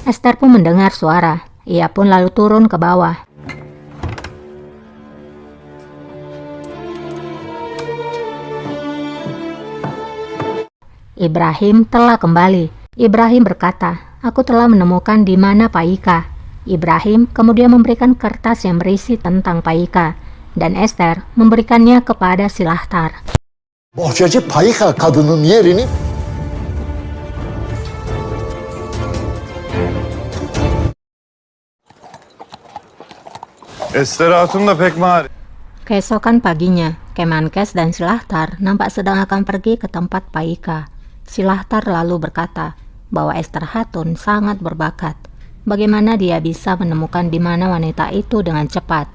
Esther pun mendengar suara. Ia pun lalu turun ke bawah. Ibrahim telah kembali. Ibrahim berkata, "Aku telah menemukan di mana Paika." Ibrahim kemudian memberikan kertas yang berisi tentang Paika, dan Esther memberikannya kepada Silahtar. Bohçacı Paika kadının yerini Esther Hatun da pek marif. Keesokan paginya, Kemenkes dan Silahtar nampak sedang akan pergi ke tempat Paika. Silahtar lalu berkata bahwa Esther Hatun sangat berbakat. Bagaimana dia bisa menemukan di mana wanita itu dengan cepat?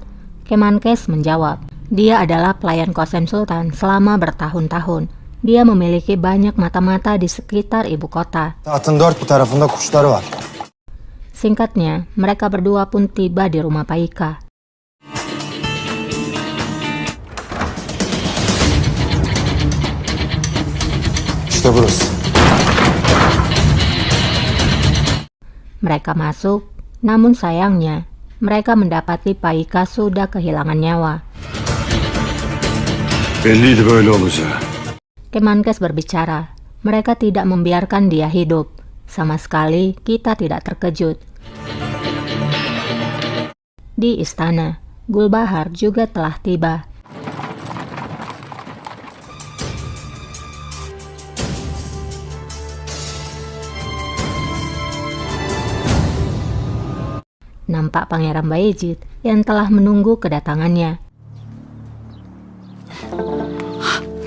Kemenkes menjawab, dia adalah pelayan Qasem Sultan selama bertahun-tahun. Dia memiliki banyak mata-mata di sekitar ibu kota. Tahtın dört bir tarafında kuşları var. Singkatnya, mereka berdua pun tiba di rumah Paika. İşte burası. Mereka masuk, namun sayangnya, mereka mendapati Paika sudah kehilangan nyawa. Belliydi böyle olacağı. Kemenkes berbicara, mereka tidak membiarkan dia hidup. Sama sekali kita tidak terkejut. Di istana, Gulbahar juga telah tiba. Nampak Pangeran Bayezid yang telah menunggu kedatangannya.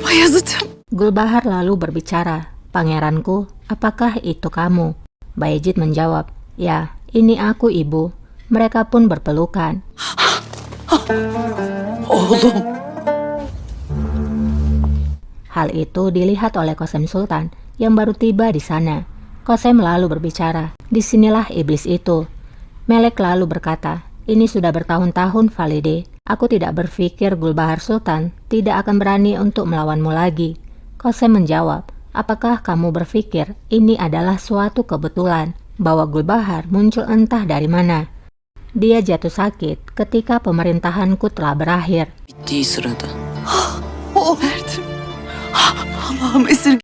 Bayezid'im. Gulbahar lalu berbicara, "Pangeranku, apakah itu kamu?" Bayezid menjawab, "Ya, ini aku, ibu." Mereka pun berpelukan. Oğlum. Hal itu dilihat oleh Qasem Sultan yang baru tiba di sana. Qasem lalu berbicara, "Disinilah iblis itu." Melek lalu berkata, "Ini sudah bertahun-tahun, Valide. Aku tidak berpikir Gulbahar Sultan tidak akan berani untuk melawanmu lagi." Qasem menjawab, "Apakah kamu berpikir ini adalah suatu kebetulan bahwa Gulbahar muncul entah dari mana? Dia jatuh sakit ketika pemerintahanku telah berakhir." Bittiği sırada. O verdim. Allah'ım esir.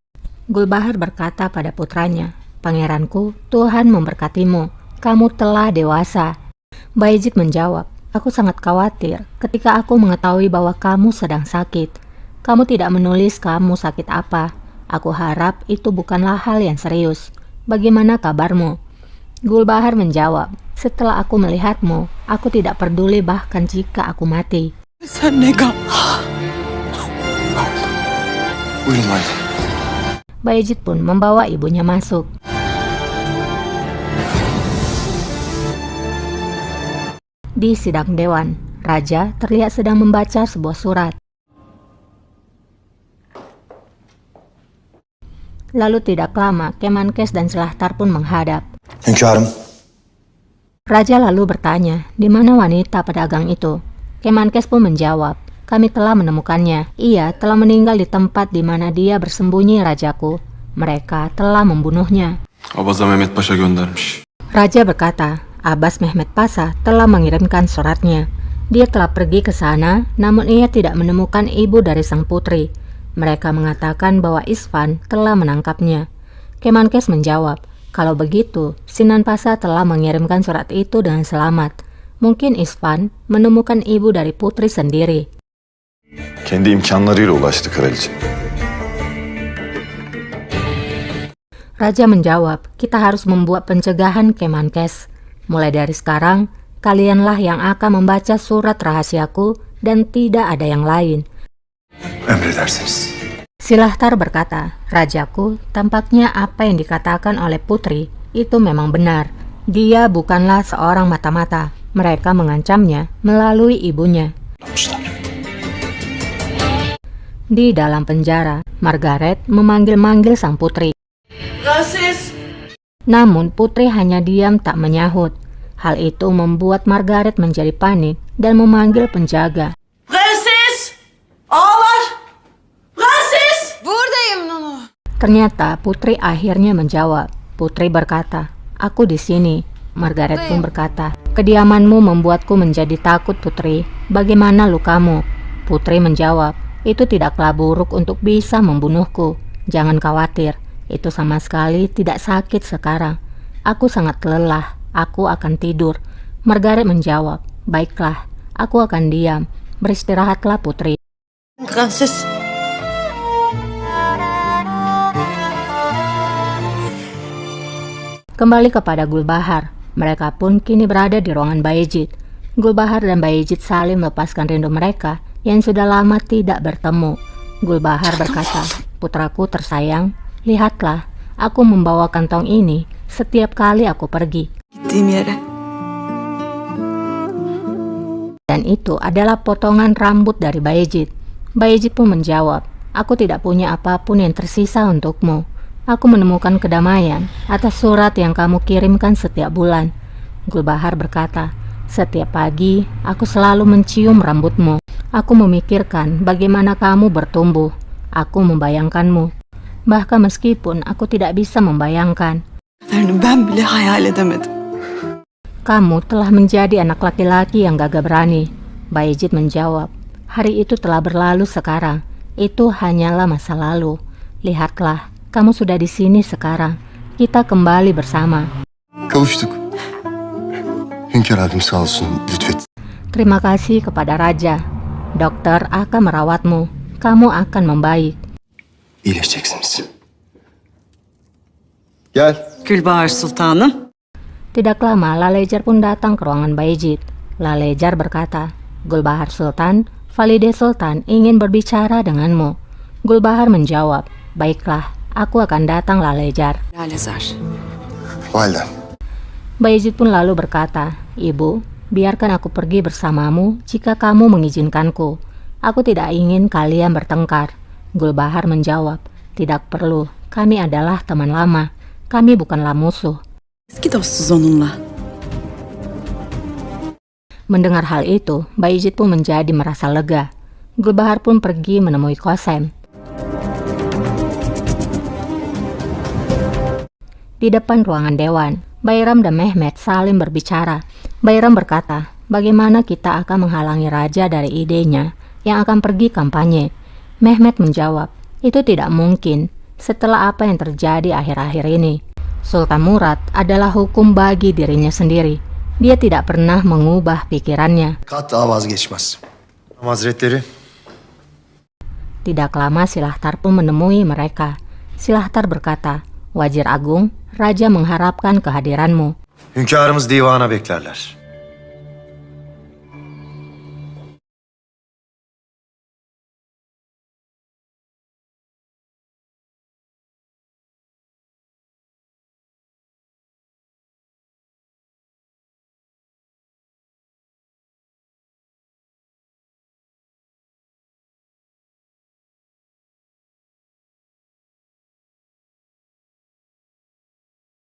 Gulbahar berkata pada putranya, "Pangeranku, Tuhan memberkatimu. Kamu telah dewasa." Bayezid menjawab, "Aku sangat khawatir ketika aku mengetahui bahwa kamu sedang sakit. Kamu tidak menulis kamu sakit apa. Aku harap itu bukanlah hal yang serius. Bagaimana kabarmu?" Gulbahar menjawab, "Setelah aku melihatmu, aku tidak peduli bahkan jika aku mati." Sen ne gam. Buyurun valide. Bayezid pun membawa ibunya masuk. Di sidang dewan, raja terlihat sedang membaca sebuah surat. Lalu tidak lama, Kemenkes dan Silahtar pun menghadap. Hünkârım, Raja lalu bertanya, "Di mana wanita pedagang itu?" Kemenkes pun menjawab, "Kami telah menemukannya. Ia telah meninggal di tempat di mana dia bersembunyi, rajaku. Mereka telah membunuhnya." Abaza Mehmet Paşa göndermiş. Raja berkata, Abbas Mehmet Pasha telah mengirimkan suratnya. Dia telah pergi ke sana, namun ia tidak menemukan ibu dari sang putri. Mereka mengatakan bahwa Isfan telah menangkapnya. Kemenkes menjawab, "Kalau begitu, Sinan Pasha telah mengirimkan surat itu dengan selamat. Mungkin Isfan menemukan ibu dari putri sendiri." Kendi imkanlarıyla ulaştı kraliçe. Raja menjawab, "Kita harus membuat pencegahan, Kemenkes. Mulai dari sekarang, kalianlah yang akan membaca surat rahasiaku dan tidak ada yang lain." Emredersiniz. Silahtar berkata, "Rajaku, tampaknya apa yang dikatakan oleh putri itu memang benar. Dia bukanlah seorang mata-mata. Mereka mengancamnya melalui ibunya." Di dalam penjara, Margaret memanggil-manggil sang putri. Prenses. Namun putri hanya diam tak menyahut. Hal itu membuat Margaret menjadi panik dan memanggil penjaga. Prenses. Ağlar. Prenses. Buradayım Nunu. Ternyata putri akhirnya menjawab. Putri berkata, "Aku di sini." Margaret pun berkata, "Kediamanmu membuatku menjadi takut, Putri. Bagaimana lukamu?" Putri menjawab, "Itu tidaklah buruk untuk bisa membunuhku. Jangan khawatir, itu sama sekali tidak sakit sekarang. Aku sangat lelah, aku akan tidur." Margaret menjawab, "Baiklah, aku akan diam. Beristirahatlah, Putri." Prenses. Kembali kepada Gulbahar, mereka pun kini berada di ruangan Bayezid. Gulbahar dan Bayezid saling melepaskan rindu mereka yang sudah lama tidak bertemu. Gulbahar berkata, "Putraku tersayang, lihatlah, aku membawa kantong ini setiap kali aku pergi." Gittiğim yere. Dan itu adalah potongan rambut dari Bayezid. Bayezid pun menjawab, "Aku tidak punya apapun yang tersisa untukmu. Aku menemukan kedamaian atas surat yang kamu kirimkan setiap bulan." Gulbahar berkata, "Setiap pagi aku selalu mencium rambutmu. Aku memikirkan bagaimana kamu bertumbuh. Aku membayangkanmu. Bahkan meskipun aku tidak bisa membayangkan, Ben bile hayal edemedim. kamu telah menjadi anak laki-laki yang gagah berani." Bayezid menjawab, "Hari itu telah berlalu sekarang. Itu hanyalah masa lalu. Lihatlah, kamu sudah di sini sekarang. Kita kembali bersama." Kavuştuk. Hünkâr abim sağ olsun lütfet. Terima kasih kepada Raja. Dokter akan merawatmu. Kamu akan membaik. İyileşeceksiniz. Gel. Gülbahar Sultanım. Tidak lama, Lalejar pun datang ke ruangan Bayezid. Lalejar berkata, "Gulbahar Sultan, Valide Sultan ingin berbicara denganmu." Gulbahar menjawab, "Baiklah, aku akan datang, Lalejar." Lalezar. Validem. Bayezid pun lalu berkata, "Ibu, biarkan aku pergi bersamamu jika kamu mengizinkanku. Aku tidak ingin kalian bertengkar." Gulbahar menjawab, "Tidak perlu, kami adalah teman lama. Kami bukanlah musuh." Eski dostuz onunla. Mendengar hal itu, Bayezid pun menjadi merasa lega. Gulbahar pun pergi menemui Qasem. Di depan ruangan dewan, Bayram dan Mehmet saling berbicara. Bayram berkata, "Bagaimana kita akan menghalangi raja dari idenya yang akan pergi kampanye?" Mehmet menjawab, "Itu tidak mungkin setelah apa yang terjadi akhir-akhir ini. Sultan Murad adalah hukum bagi dirinya sendiri. Dia tidak pernah mengubah pikirannya." Kat'a vazgeçmez. Hazretleri. Tidak lama Silahtar pun menemui mereka. Silahtar berkata, "Wazir Agung, Raja mengharapkan kehadiranmu." Hünkârımız divana beklerler.